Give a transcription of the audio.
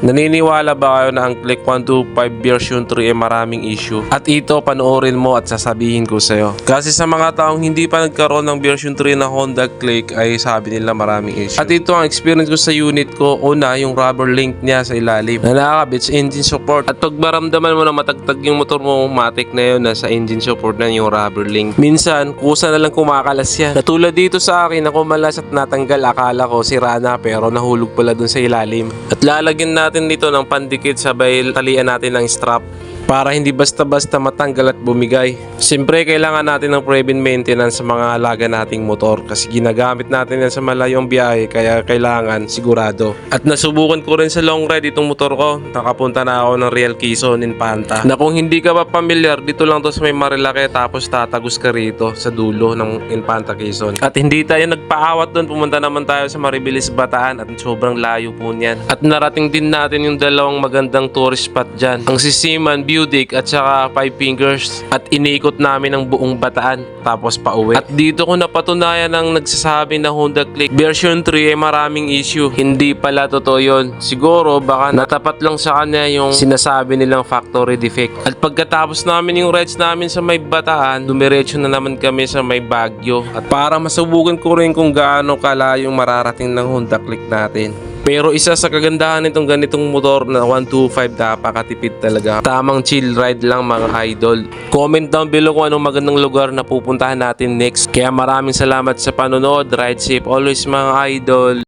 Naniniwala ba kayo na ang Click 125 version 3 ay maraming issue? At ito panoorin mo at sasabihin ko sa'yo. Kasi sa mga taong hindi pa nagkaroon ng version 3 na Honda Click ay sabi nila maraming issue. At ito ang experience ko sa unit ko. Una, yung rubber link niya sa ilalim na nakakabit sa engine support. At pag maramdaman mo na matagtag yung motor mo, matik na yun na sa engine support na yung rubber link. Minsan, kusa na lang kumakalas yan. Natulad dito sa akin na kumalas at natanggal, akala ko sira na pero nahulog pala dun sa ilalim. At lalagyan natin nito ng pandikit sabay talian natin ng strap para hindi basta-basta matanggal at bumigay. Siyempre, kailangan natin ng preventive maintenance sa mga alaga nating motor kasi ginagamit natin yan sa malayong biyahe kaya kailangan sigurado. At nasubukan ko rin sa long ride itong motor ko. Nakapunta na ako ng Real Quezon, Infanta. Na kung hindi ka pa familiar, dito lang to sa may Marilake tapos tatagos ka rito sa dulo ng Infanta Quezon. At hindi tayo nagpaawat doon, pumunta naman tayo sa Maribilis, Bataan at sobrang layo po niyan. At narating din natin yung dalawang magandang tourist spot dyan. Ang Sisiman, Budik at saka Five Fingers at iniikot namin ang buong Bataan tapos pauwi. At dito ko napatunayan ang nagsasabi na Honda Click version 3 ay maraming issue. Hindi pala totoo yun. Siguro baka natapat lang sa kanya yung sinasabi nilang factory defect. At pagkatapos namin yung rides namin sa may Bataan, dumiretso na naman kami sa may Baguio. At para masubukan ko rin kung gaano kalayong mararating ng Honda Click natin. Pero isa sa kagandahan nitong ganitong motor na 125, napakatipid talaga. Tamang chill ride lang mga idol. Comment down below kung anong magandang lugar na pupuntahan natin next. Kaya maraming salamat sa panonood. Ride safe always mga idol.